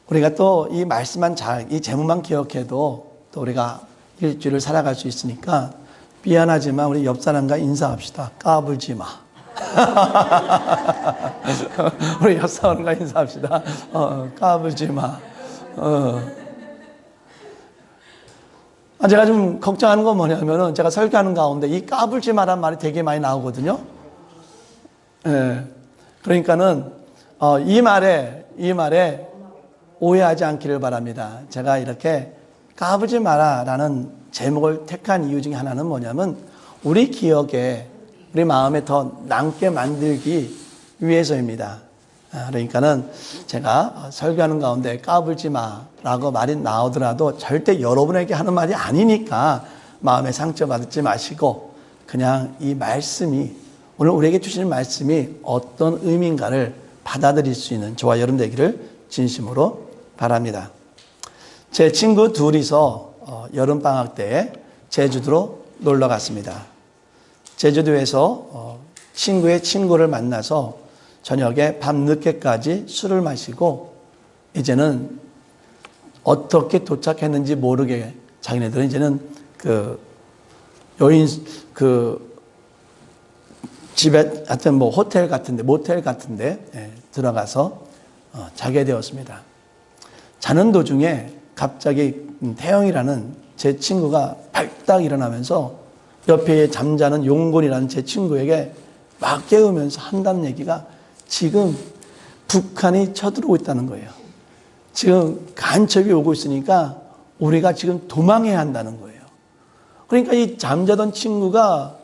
우리가 또 이 말씀만 이 제목만 기억해도 또 우리가 일주일을 살아갈 수 있으니까 미안하지만 우리 옆 사람과 인사합시다. 까불지 마. 우리 옆 사람과 인사합시다. 까불지 마. 제가 좀 걱정하는 건 뭐냐면은 제가 설교하는 가운데 이 까불지 마란 말이 되게 많이 나오거든요. 예. 그러니까는 이 말에 오해하지 않기를 바랍니다. 제가 이렇게 까불지 마라라는 제목을 택한 이유 중에 하나는 뭐냐면 우리 기억에 우리 마음에 더 남게 만들기 위해서입니다. 그러니까는 제가 설교하는 가운데 까불지 마라고 말이 나오더라도 절대 여러분에게 하는 말이 아니니까 마음에 상처받지 마시고 그냥 이 말씀이 오늘 우리에게 주시는 말씀이 어떤 의미인가를 받아들일 수 있는 저와 여러분 되기를 진심으로 바랍니다. 제 친구 둘이서 여름방학 때에 제주도로 놀러 갔습니다. 제주도에서 친구의 친구를 만나서 저녁에 밤늦게까지 술을 마시고 이제는 어떻게 도착했는지 모르게 자기네들은 이제는 집에 하여튼 호텔 같은데 모텔 같은데 들어가서 자게 되었습니다. 자는 도중에 갑자기 태영이라는 제 친구가 발딱 일어나면서 옆에 잠자는 용곤이라는 제 친구에게 막 깨우면서 한다는 얘기가 지금 북한이 쳐들어오고 있다는 거예요. 지금 간첩이 오고 있으니까 우리가 지금 도망해야 한다는 거예요. 그러니까 이 잠자던 친구가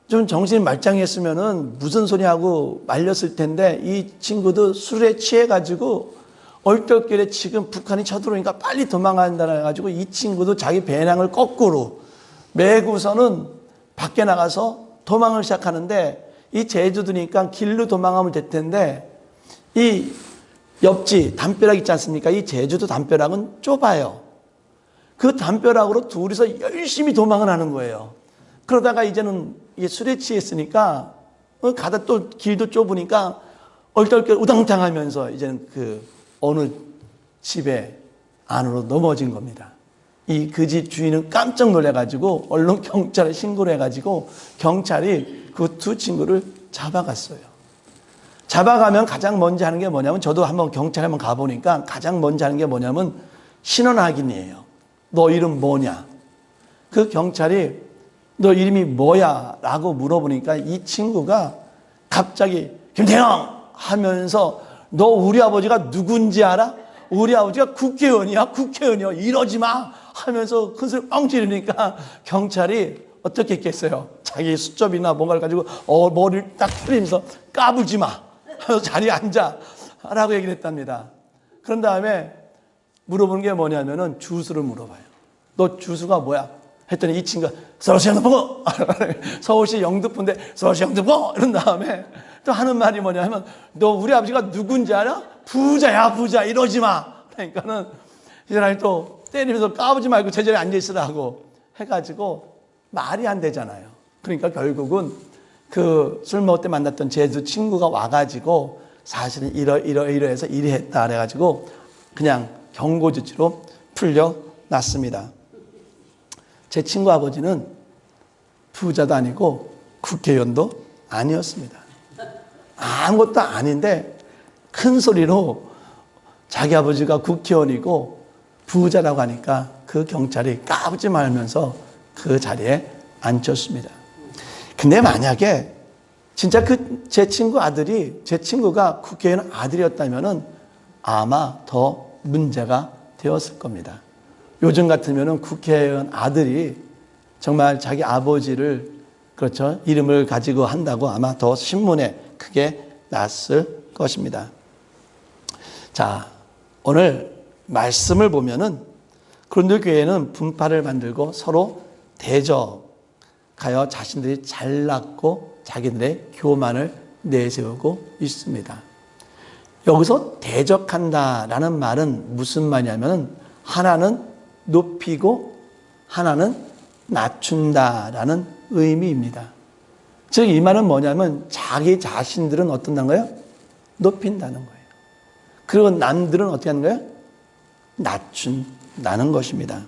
좀 정신이 말짱했으면은 무슨 소리하고 말렸을 텐데 이 친구도 술에 취해가지고 얼떨결에 지금 북한이 쳐들어오니까 빨리 도망간다 해가지고 이 친구도 자기 배낭을 거꾸로 메고서는 밖에 나가서 도망을 시작하는데 이 제주도니까 길로 도망하면 될 텐데 이 옆지 담벼락 있지 않습니까? 이 제주도 담벼락은 좁아요. 그 담벼락으로 둘이서 열심히 도망을 하는 거예요. 그러다가 이제는 이게 술에 취했으니까 가다 또 길도 좁으니까 얼떨결 우당탕 하면서 이제는 어느 집에 안으로 넘어진 겁니다. 그 집 주인은 깜짝 놀래가지고 얼른 경찰에 신고를 해가지고 경찰이 그 두 친구를 잡아갔어요. 잡아가면 가장 먼저 하는 게 뭐냐면 저도 한번 경찰에 한번 가보니까 가장 먼저 하는 게 뭐냐면 신원 확인이에요. 너 이름 뭐냐? 그 경찰이 너 이름이 뭐야? 라고 물어보니까 이 친구가 갑자기 김태형 하면서 너 우리 아버지가 누군지 알아? 우리 아버지가 국회의원이야 이러지 마 하면서 큰 소리 뻥 지르니까 경찰이 어떻게 했겠어요? 자기 수첩이나 뭔가를 가지고 머리를 딱 때리면서 까불지 마 하면서 자리에 앉아 라고 얘기를 했답니다. 그런 다음에 물어보는 게 뭐냐면은 주소를 물어봐요. 너 주소가 뭐야? 했더니 이 친구가 서울시 영등포 서울시 영등포인데 서울시 영등포 이런 다음에 또 하는 말이 뭐냐면 너 우리 아버지가 누군지 알아? 부자야 부자 이러지 마. 그러니까는 이 사람이 또 때리면서 까부지 말고 제자리에 앉아있으라고 해가지고 말이 안 되잖아요. 그러니까 결국은 술 먹을 때 만났던 제주 친구가 와가지고 사실은 이러해서 이리 했다 그래가지고 그냥 경고 조치로 풀려났습니다. 제 친구 아버지는 부자도 아니고 국회의원도 아니었습니다. 아무것도 아닌데 큰 소리로 자기 아버지가 국회의원이고 부자라고 하니까 그 경찰이 까부지 말면서 그 자리에 앉혔습니다. 근데 만약에 진짜 제 친구가 국회의원 아들이었다면은 아마 더 문제가 되었을 겁니다. 요즘 같으면은 국회의원 아들이 정말 자기 아버지를 그렇죠 이름을 가지고 한다고 아마 더 신문에 크게 났을 것입니다. 자, 오늘 말씀을 보면은 고린도 교회는 분파를 만들고 서로 대적하여 자신들이 잘났고 자기들의 교만을 내세우고 있습니다. 여기서 대적한다라는 말은 무슨 말이냐면 하나는 높이고 하나는 낮춘다라는 의미입니다. 즉 이 말은 뭐냐면 자기 자신들은 어떤다는 거예요? 높인다는 거예요. 그리고 남들은 어떻게 하는 거예요? 낮춘다는 것입니다.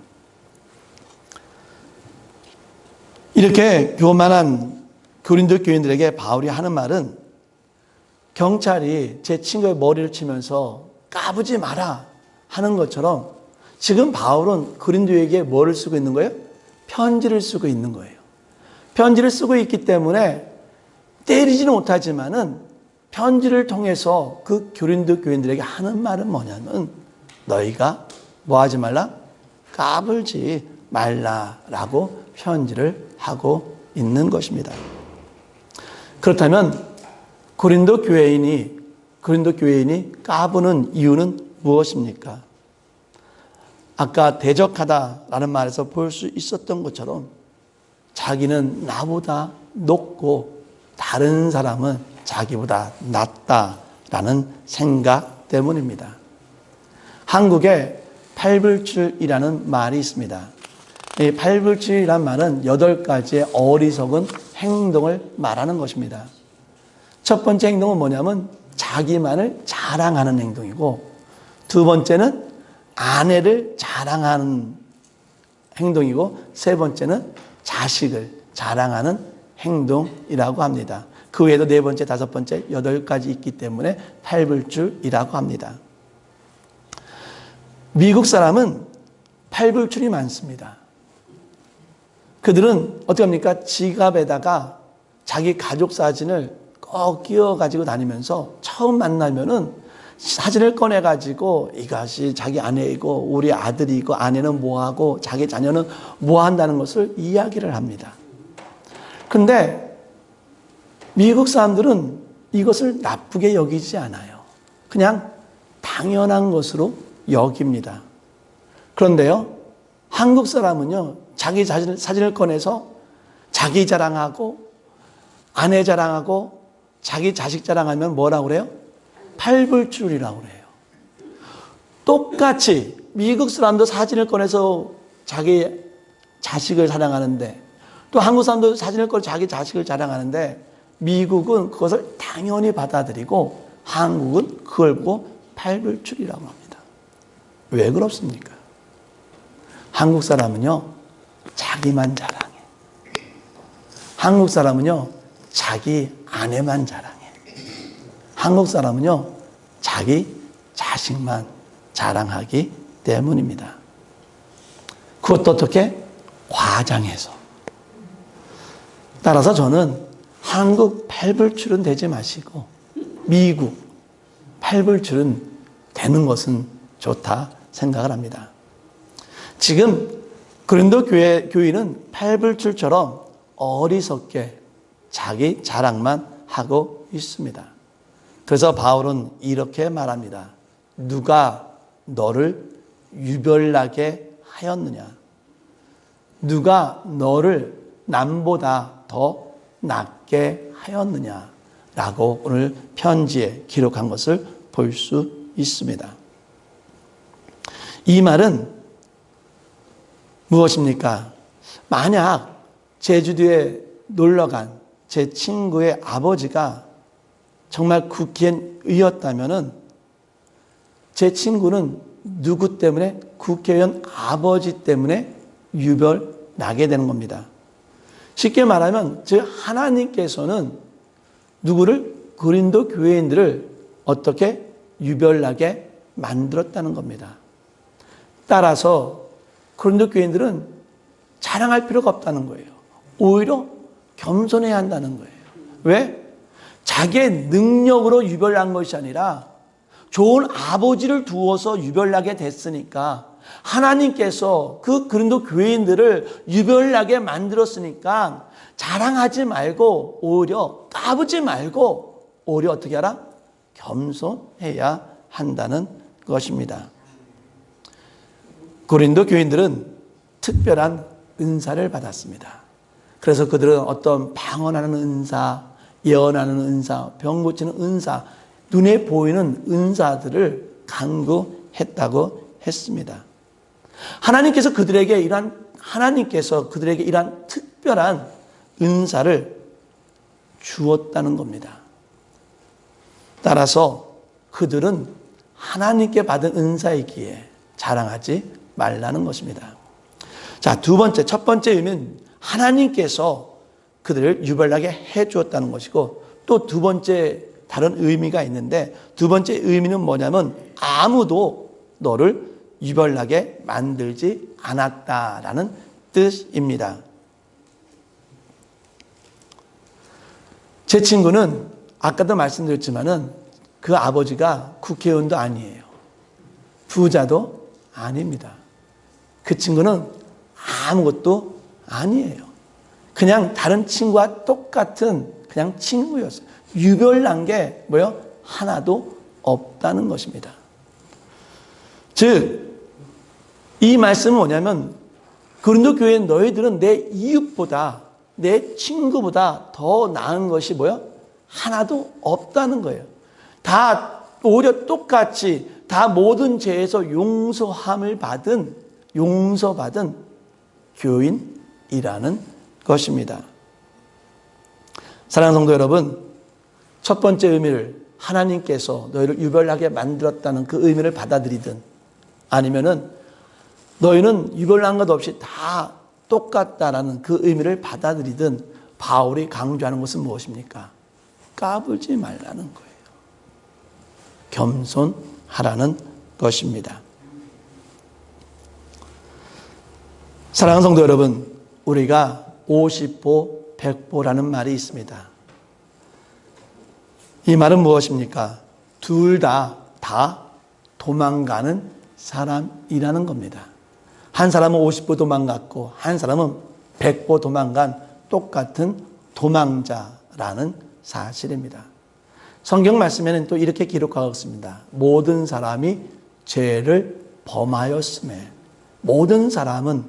이렇게 교만한 고린도 교인들에게 바울이 하는 말은 경찰이 제 친구의 머리를 치면서 까부지 마라 하는 것처럼 지금 바울은 고린도에게 뭐를 쓰고 있는 거예요? 편지를 쓰고 있는 거예요. 편지를 쓰고 있기 때문에 때리지는 못하지만은 편지를 통해서 그 고린도 교인들에게 하는 말은 뭐냐면 너희가 뭐 하지 말라? 까불지 말라라고 편지를 하고 있는 것입니다. 그렇다면 고린도 교인이 까부는 이유는 무엇입니까? 아까 대적하다라는 말에서 볼 수 있었던 것처럼 자기는 나보다 높고 다른 사람은 자기보다 낫다라는 생각 때문입니다. 한국에 팔불출이라는 말이 있습니다. 이 팔불출이라는 말은 8가지의 어리석은 행동을 말하는 것입니다. 첫 번째 행동은 뭐냐면 자기만을 자랑하는 행동이고, 두 번째는 아내를 자랑하는 행동이고, 세 번째는 자식을 자랑하는 행동이라고 합니다. 그 외에도 네 번째, 다섯 번째, 8가지 있기 때문에 팔불출이라고 합니다. 미국 사람은 팔불출이 많습니다. 그들은 어떻게 합니까? 지갑에다가 자기 가족 사진을 꼭 끼워가지고 다니면서 처음 만나면은 사진을 꺼내가지고 이것이 자기 아내이고 우리 아들이고 아내는 뭐하고 자기 자녀는 뭐한다는 것을 이야기를 합니다. 그런데 미국 사람들은 이것을 나쁘게 여기지 않아요. 그냥 당연한 것으로 여깁니다. 그런데요, 한국 사람은요, 자기 사진을 꺼내서 자기 자랑하고 아내 자랑하고 자기 자식 자랑하면 뭐라고 그래요? 팔불출이라고 그래요. 똑같이 미국 사람도 사진을 꺼내서 자기 자식을 자랑하는데, 또 한국 사람도 사진을 꺼내서 자기 자식을 자랑하는데, 미국은 그것을 당연히 받아들이고 한국은 그걸 보고 팔불출이라고 합니다. 왜 그렇습니까? 한국 사람은요, 자기만 자랑해. 한국 사람은요, 자기 아내만 자랑해. 한국 사람은요, 자기 자식만 자랑하기 때문입니다. 그것도 어떻게? 과장해서. 따라서 저는 한국 팔불출은 되지 마시고 미국 팔불출은 되는 것은 좋다 생각을 합니다. 지금 고린도 교인은 팔불출처럼 어리석게 자기 자랑만 하고 있습니다. 그래서 바울은 이렇게 말합니다. 누가 너를 유별나게 하였느냐? 누가 너를 남보다 더 낫게 하였느냐라고 오늘 편지에 기록한 것을 볼 수 있습니다. 이 말은 무엇입니까? 만약 제주도에 놀러간 제 친구의 아버지가 정말 국회의원이었다면 제 친구는 누구 때문에? 국회의원 아버지 때문에 유별나게 되는 겁니다. 쉽게 말하면 즉 하나님께서는 누구를? 고린도 교회인들을 어떻게 유별나게 만들었다는 겁니다. 따라서 고린도 교회인들은 자랑할 필요가 없다는 거예요. 오히려 겸손해야 한다는 거예요. 왜? 자기의 능력으로 유별난 것이 아니라 좋은 아버지를 두어서 유별나게 됐으니까, 하나님께서 그 고린도 교회인들을 유별나게 만들었으니까 자랑하지 말고 오히려 까부지 말고 오히려 어떻게 하라? 겸손해야 한다는 것입니다. 고린도 교인들은 특별한 은사를 받았습니다. 그래서 그들은 어떤 방언하는 은사, 예언하는 은사, 병 고치는 은사, 눈에 보이는 은사들을 간구했다고 했습니다. 하나님께서 그들에게 이러한 특별한 은사를 주었다는 겁니다. 따라서 그들은 하나님께 받은 은사이기에 자랑하지 말라는 것입니다. 자, 첫 번째 의미는 하나님께서 그들을 유별나게 해 주었다는 것이고, 또 두 번째 다른 의미가 있는데, 두 번째 의미는 뭐냐면 아무도 너를 유별나게 만들지 않았다라는 뜻입니다. 제 친구는 아까도 말씀드렸지만은 그 아버지가 국회의원도 아니에요. 부자도 아닙니다. 그 친구는 아무것도 아니에요. 그냥 다른 친구와 똑같은 그냥 친구였어요. 유별난 게 뭐요? 하나도 없다는 것입니다. 즉, 이 말씀은 뭐냐면 고린도 교회 너희들은 내 이웃보다, 내 친구보다 더 나은 것이 뭐요? 하나도 없다는 거예요. 다 오히려 똑같이 다 모든 죄에서 용서받은 교인이라는 것입니다. 사랑하는 성도 여러분, 첫 번째 의미를 하나님께서 너희를 유별나게 만들었다는 그 의미를 받아들이든, 아니면은 너희는 유별난 것 없이 다 똑같다라는 그 의미를 받아들이든, 바울이 강조하는 것은 무엇입니까? 까불지 말라는 거예요. 겸손하라는 것입니다. 사랑하는 성도 여러분, 우리가 50보 100보라는 말이 있습니다. 이 말은 무엇입니까? 둘 다 도망가는 사람이라는 겁니다. 한 사람은 50보 도망갔고 한 사람은 100보 도망간 똑같은 도망자라는 사실입니다. 성경 말씀에는 또 이렇게 기록하고 있습니다. 모든 사람이 죄를 범하였음에, 모든 사람은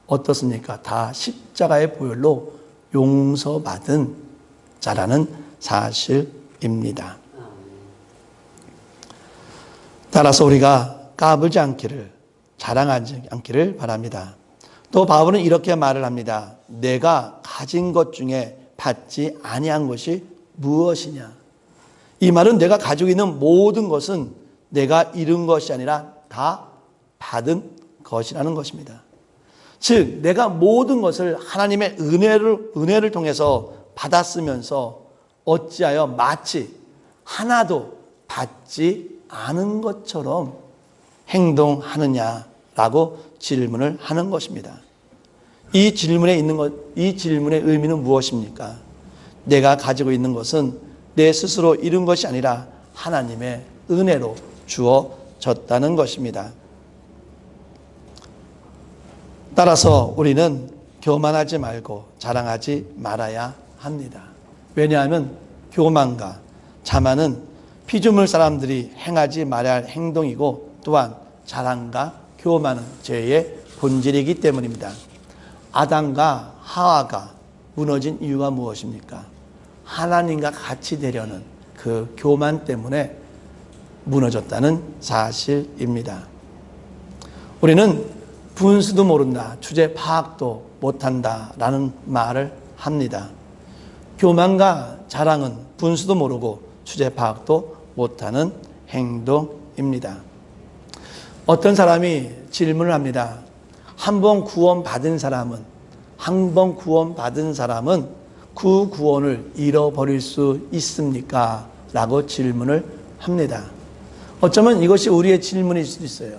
어떻습니까? 다 십자가의 보혈로 용서받은 자라는 사실입니다. 따라서 우리가 까불지 않기를, 자랑하지 않기를 바랍니다. 또 바울은 이렇게 말을 합니다. 내가 가진 것 중에 받지 아니한 것이 무엇이냐? 이 말은 내가 가지고 있는 모든 것은 내가 잃은 것이 아니라 다 받은 것이라는 것입니다. 즉, 내가 모든 것을 하나님의 은혜를 통해서 받았으면서 어찌하여 마치 하나도 받지 않은 것처럼 행동하느냐라고 질문을 하는 것입니다. 이 질문의 의미는 무엇입니까? 내가 가지고 있는 것은 내 스스로 이룬 것이 아니라 하나님의 은혜로 주어졌다는 것입니다. 따라서 우리는 교만하지 말고 자랑하지 말아야 합니다. 왜냐하면 교만과 자만은 피조물 사람들이 행하지 말아야 할 행동이고, 또한 자랑과 교만은 죄의 본질이기 때문입니다. 아담과 하와가 무너진 이유가 무엇입니까? 하나님과 같이 되려는 그 교만 때문에 무너졌다는 사실입니다. 우리는 분수도 모른다, 주제 파악도 못한다라는 말을 합니다. 교만과 자랑은 분수도 모르고 주제 파악도 못하는 행동입니다. 어떤 사람이 질문을 합니다. 한 번 구원받은 사람은 그 구원을 잃어버릴 수 있습니까? 라고 질문을 합니다. 어쩌면 이것이 우리의 질문일 수도 있어요.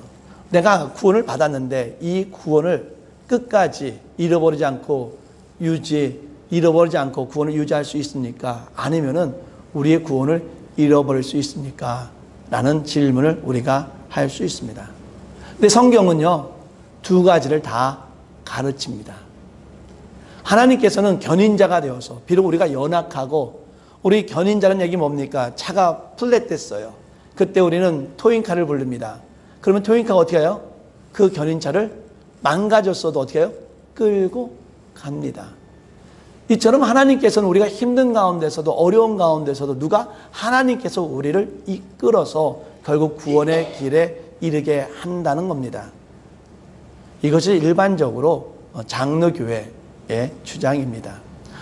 내가 구원을 받았는데 이 구원을 끝까지 잃어버리지 않고 구원을 유지할 수 있습니까? 아니면은 우리의 구원을 잃어버릴 수 있습니까? 라는 질문을 우리가 할 수 있습니다. 근데 성경은요, 두 가지를 다 가르칩니다. 하나님께서는 견인자가 되어서, 비록 우리가 연약하고, 우리 견인자는 얘기 뭡니까? 차가 플랫됐어요. 그때 우리는 토잉카를 부릅니다. 그러면 토잉카가 어떻게 해요? 그 견인차를 망가졌어도 어떻게 해요? 끌고 갑니다. 이처럼 하나님께서는 우리가 힘든 가운데서도, 어려운 가운데서도 하나님께서 우리를 이끌어서 결국 구원의 길에 이르게 한다는 겁니다. 이것이 일반적으로 장로교회의 주장입니다.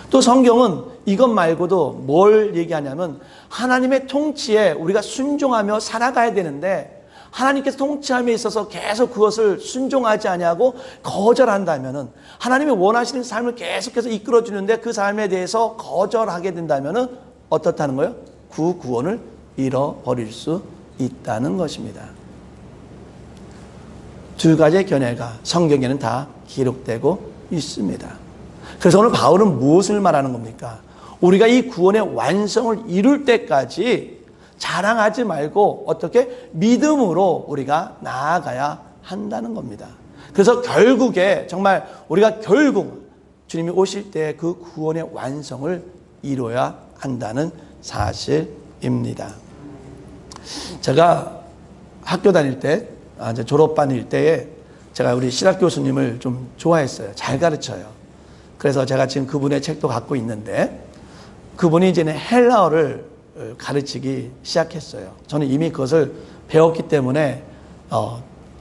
또 성경은 이것 말고도 뭘 얘기하냐면, 하나님의 통치에 우리가 순종하며 살아가야 되는데, 하나님께서 통치함에 있어서 계속 그것을 순종하지 아니하고 거절한다면은, 하나님이 원하시는 삶을 계속해서 이끌어주는데 그 삶에 대해서 거절하게 된다면은 어떻다는 거예요? 그 구원을 잃어버릴 수 있다는 것입니다. 두 가지의 견해가 성경에는 다 기록되고 있습니다. 그래서 오늘 바울은 무엇을 말하는 겁니까? 우리가 이 구원의 완성을 이룰 때까지 자랑하지 말고 어떻게 믿음으로 우리가 나아가야 한다는 겁니다. 그래서 결국에 정말 우리가 결국 주님이 오실 때 그 구원의 완성을 이루어야 한다는 사실입니다. 제가 학교 다닐 때, 이제 졸업반일 때에 제가 우리 신학 교수님을 좀 좋아했어요. 잘 가르쳐요. 그래서 제가 지금 그분의 책도 갖고 있는데, 그분이 이제 헬라어를 가르치기 시작했어요. 저는 이미 그것을 배웠기 때문에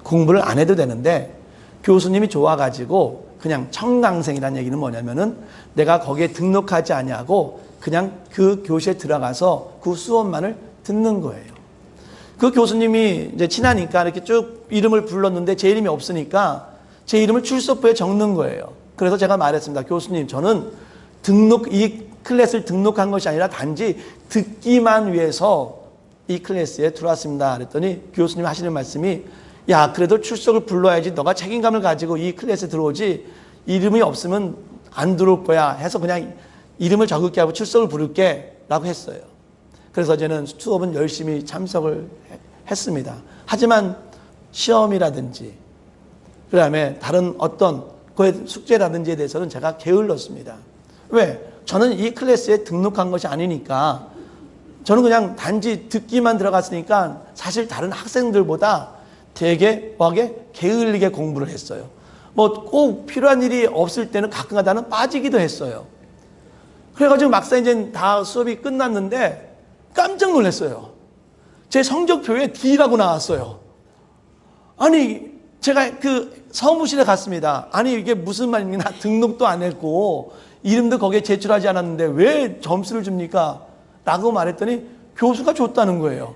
공부를 안 해도 되는데, 교수님이 좋아가지고 그냥 청강생이라는 얘기는 뭐냐면은 내가 거기에 등록하지 아니하고 그냥 그 교실에 들어가서 그 수업만을 듣는 거예요. 그 교수님이 이제 친하니까 이렇게 쭉 이름을 불렀는데 제 이름이 없으니까 제 이름을 출석부에 적는 거예요. 그래서 제가 말했습니다. 교수님, 저는 이 클래스를 등록한 것이 아니라 단지 듣기만 위해서 이 클래스에 들어왔습니다. 그랬더니 교수님이 하시는 말씀이, 야, 그래도 출석을 불러야지. 너가 책임감을 가지고 이 클래스에 들어오지. 이름이 없으면 안 들어올 거야 해서 그냥 이름을 적을게 하고 출석을 부를게 라고 했어요. 그래서 저는 수업은 열심히 참석을 했습니다. 하지만 시험이라든지 그다음에 다른 어떤 그의 숙제라든지에 대해서는 제가 게을렀습니다. 왜? 저는 이 클래스에 등록한 것이 아니니까, 저는 그냥 단지 듣기만 들어갔으니까 사실 다른 학생들보다 되게 게을리게 공부를 했어요. 뭐 꼭 필요한 일이 없을 때는 가끔가다는 빠지기도 했어요. 그래가지고 막상 이제 다 수업이 끝났는데 깜짝 놀랐어요. 제 성적표에 D라고 나왔어요. 아니, 제가 그 사무실에 갔습니다. 아니, 이게 무슨 말입니까? 나 등록도 안 했고 이름도 거기에 제출하지 않았는데 왜 점수를 줍니까? 라고 말했더니 교수가 줬다는 거예요.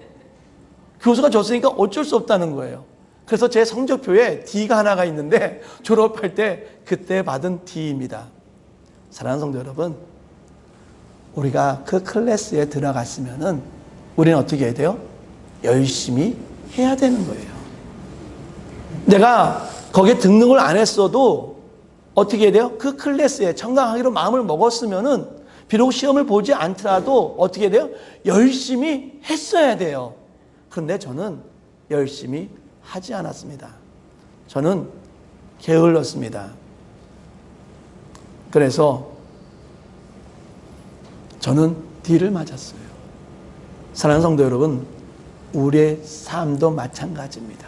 교수가 줬으니까 어쩔 수 없다는 거예요. 그래서 제 성적표에 D가 하나가 있는데 졸업할 때 그때 받은 D입니다. 사랑하는 성도 여러분, 우리가 그 클래스에 들어갔으면은 우리는 어떻게 해야 돼요? 열심히 해야 되는 거예요. 내가 거기에 등록을 안 했어도 어떻게 해야 돼요? 그 클래스에 청강하기로 마음을 먹었으면은 비록 시험을 보지 않더라도 어떻게 해야 돼요? 열심히 했어야 돼요. 그런데 저는 열심히 하지 않았습니다. 저는 게을렀습니다. 그래서 저는 D를 맞았어요. 사랑하는 성도 여러분, 우리의 삶도 마찬가지입니다.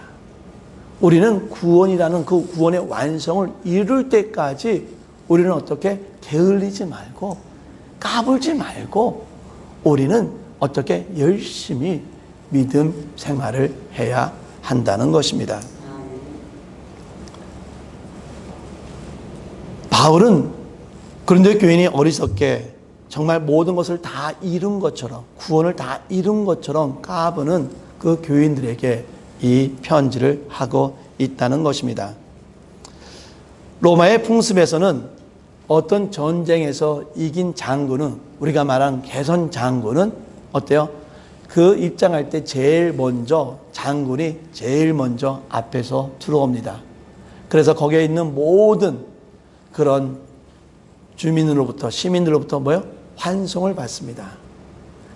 우리는 구원이라는 그 구원의 완성을 이룰 때까지 우리는 어떻게 게을리지 말고 까불지 말고 우리는 어떻게 열심히 믿음 생활을 해야 한다는 것입니다. 바울은 고린도 교인이 어리석게 정말 모든 것을 다 이룬 것처럼, 구원을 다 이룬 것처럼 까부는 그 교인들에게 이 편지를 하고 있다는 것입니다. 로마의 풍습에서는 어떤 전쟁에서 이긴 장군은, 우리가 말한 개선 장군은 어때요? 그 입장할 때 장군이 제일 먼저 앞에서 들어옵니다. 그래서 거기에 있는 모든 그런 주민으로부터, 시민들로부터 환송을 받습니다.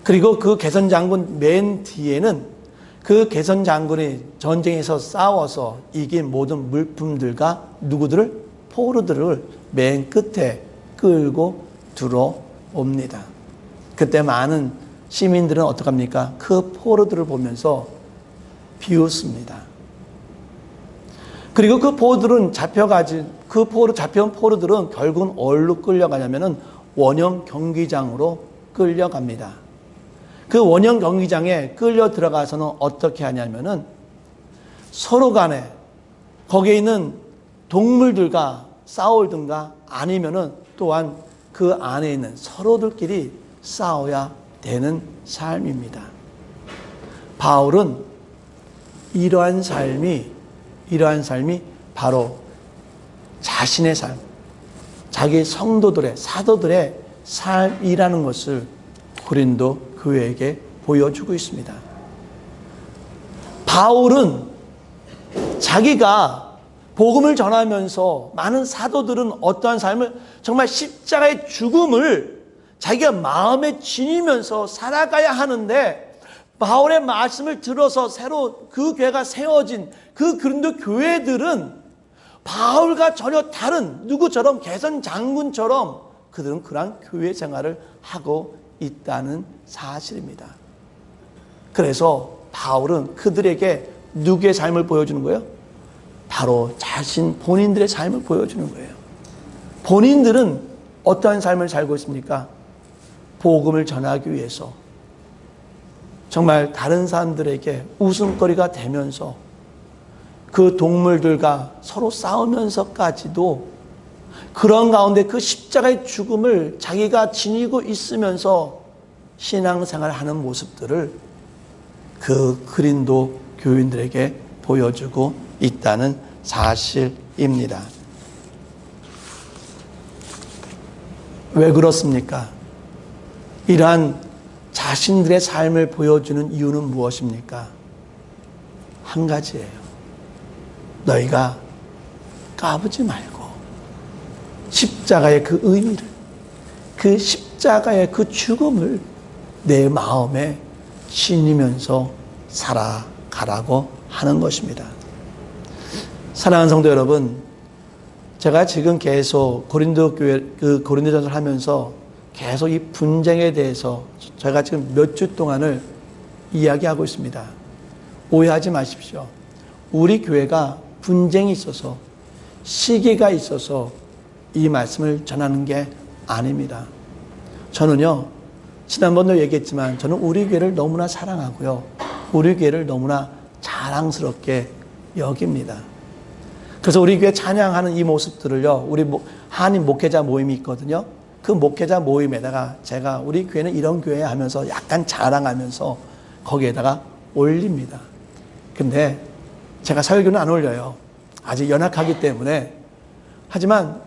그리고 그 개선 장군 맨 뒤에는 그 개선 장군이 전쟁에서 싸워서 이긴 모든 물품들과 포로들을 맨 끝에 끌고 들어옵니다. 그때 많은 시민들은 어떡합니까? 그 포로들을 보면서 비웃습니다. 그리고 그 포로들은 잡혀온 포로들은 결국은 어디로 끌려가냐면은 원형 경기장으로 끌려갑니다. 그 원형 경기장에 끌려 들어가서는 어떻게 하냐면은 서로 간에 거기에 있는 동물들과 싸울든가 아니면은 또한 그 안에 있는 서로들끼리 싸워야 되는 삶입니다. 바울은 이러한 삶이 바로 자신의 삶, 자기 성도들의, 사도들의 삶이라는 것을 고린도 교회에게 보여주고 있습니다. 바울은 자기가 복음을 전하면서 많은 사도들은 어떠한 삶을, 정말 십자가의 죽음을 자기가 마음에 지니면서 살아가야 하는데, 바울의 말씀을 들어서 새로 그 교회가 세워진 그 고린도 교회들은 바울과 전혀 다른, 누구처럼, 개선 장군처럼 그들은 그러한 교회 생활을 하고 있다는 사실입니다. 그래서 바울은 그들에게 누구의 삶을 보여주는 거예요? 바로 본인들의 삶을 보여주는 거예요. 본인들은 어떠한 삶을 살고 있습니까? 복음을 전하기 위해서 정말 다른 사람들에게 웃음거리가 되면서 그 동물들과 서로 싸우면서까지도 그런 가운데 그 십자가의 죽음을 자기가 지니고 있으면서 신앙생활을 하는 모습들을 그 고린도 교인들에게 보여주고 있다는 사실입니다. 왜 그렇습니까? 이러한 자신들의 삶을 보여주는 이유는 무엇입니까? 한 가지예요. 너희가 까부지 말고 십자가의 그 의미를, 그 십자가의 그 죽음을 내 마음에 지니면서 살아가라고 하는 것입니다. 사랑하는 성도 여러분, 제가 지금 계속 고린도 교회, 고린도전서를 하면서 계속 이 분쟁에 대해서 제가 지금 몇 주 동안을 이야기하고 있습니다. 오해하지 마십시오. 우리 교회가 분쟁이 있어서, 시기가 있어서 이 말씀을 전하는 게 아닙니다. 저는요, 지난번도 얘기했지만 저는 우리 교회를 너무나 사랑하고요, 우리 교회를 너무나 자랑스럽게 여깁니다. 그래서 우리 교회 찬양하는 이 모습들을요, 우리 한인 목회자 모임이 있거든요. 그 목회자 모임에다가 제가 우리 교회는 이런 교회 하면서 약간 자랑하면서 거기에다가 올립니다. 근데 제가 설교는 안 올려요. 아직 연약하기 때문에. 하지만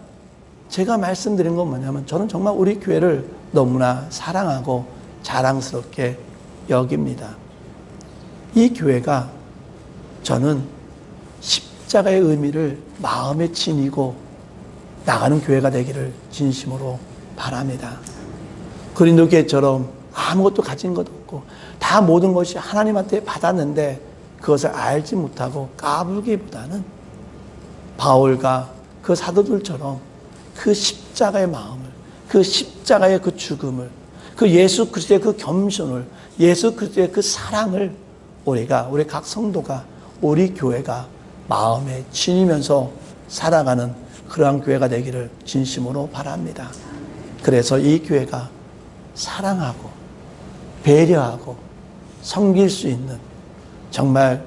제가 말씀드린 건 뭐냐면, 저는 정말 우리 교회를 너무나 사랑하고 자랑스럽게 여깁니다. 이 교회가 저는 십자가의 의미를 마음에 지니고 나가는 교회가 되기를 진심으로 바랍니다. 고린도 교회처럼 아무것도 가진 것 없고 다 모든 것이 하나님한테 받았는데 그것을 알지 못하고 까불기보다는 바울과 그 사도들처럼 그 십자가의 마음을, 그 십자가의 그 죽음을, 그 예수 그리스도의 그 겸손을, 예수 그리스도의 그 사랑을 우리 각 성도가, 우리 교회가 마음에 지니면서 살아가는 그러한 교회가 되기를 진심으로 바랍니다. 그래서 이 교회가 사랑하고 배려하고 섬길 수 있는, 정말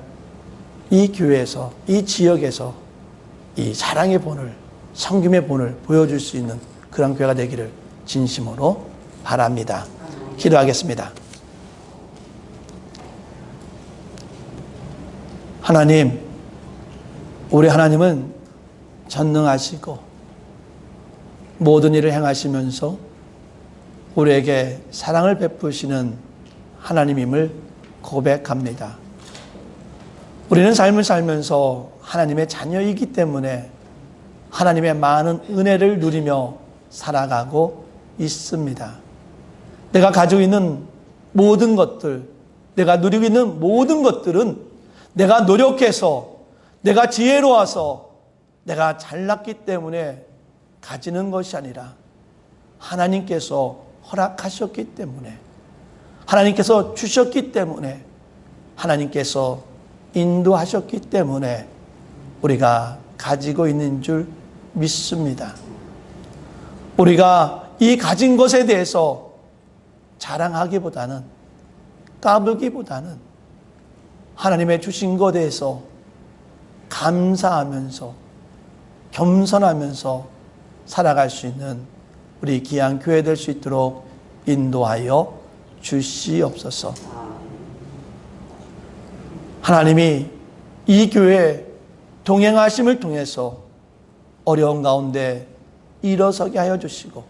이 교회에서, 이 지역에서 이 사랑의 본을, 섬김의 본을 보여줄 수 있는 그런 교회가 되기를 진심으로 바랍니다. 기도하겠습니다. 하나님, 우리 하나님은 전능하시고 모든 일을 행하시면서 우리에게 사랑을 베푸시는 하나님임을 고백합니다. 우리는 삶을 살면서 하나님의 자녀이기 때문에 하나님의 많은 은혜를 누리며 살아가고 있습니다. 내가 가지고 있는 모든 것들, 내가 누리고 있는 모든 것들은 내가 노력해서, 내가 지혜로워서, 내가 잘났기 때문에 가지는 것이 아니라 하나님께서 허락하셨기 때문에, 하나님께서 주셨기 때문에, 하나님께서 인도하셨기 때문에 우리가 가지고 있는 줄 믿습니다. 우리가 이 가진 것에 대해서 자랑하기보다는, 까불기보다는 하나님의 주신 것에 대해서 감사하면서 겸손하면서 살아갈 수 있는 우리 귀한 교회 될 수 있도록 인도하여 주시옵소서. 하나님이 이 교회 동행하심을 통해서 어려운 가운데 일어서게 하여 주시고,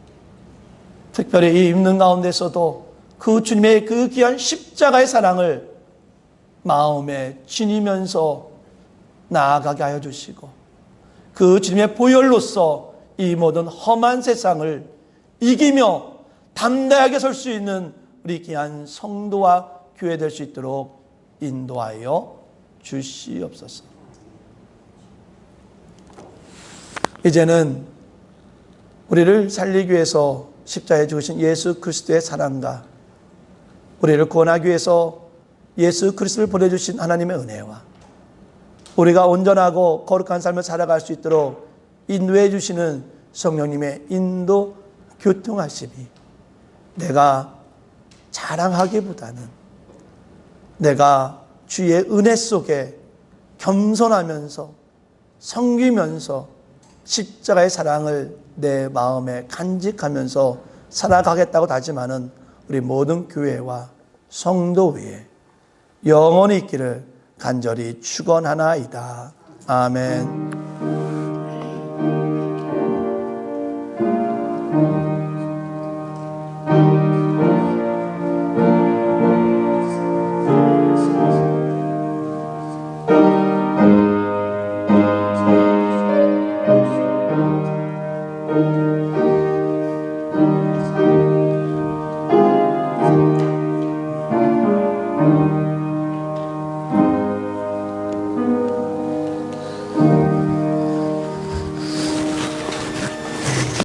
특별히 이 입는 가운데서도 그 주님의 그 귀한 십자가의 사랑을 마음에 지니면서 나아가게 하여 주시고, 그 주님의 보혈로서 이 모든 험한 세상을 이기며 담대하게 설 수 있는 우리 귀한 성도와 교회 될 수 있도록 인도하여 주시옵소서. 이제는 우리를 살리기 위해서 십자가에 죽으신 예수 그리스도의 사랑과 우리를 구원하기 위해서 예수 그리스도를 보내주신 하나님의 은혜와 우리가 온전하고 거룩한 삶을 살아갈 수 있도록 인도해 주시는 성령님의 인도 교통하심이 내가 자랑하기보다는 내가 주의 은혜 속에 겸손하면서 섬기면서 십자가의 사랑을 내 마음에 간직하면서 살아가겠다고 다짐하는 우리 모든 교회와 성도 위에 영원히 있기를 간절히 축원하나이다. 아멘.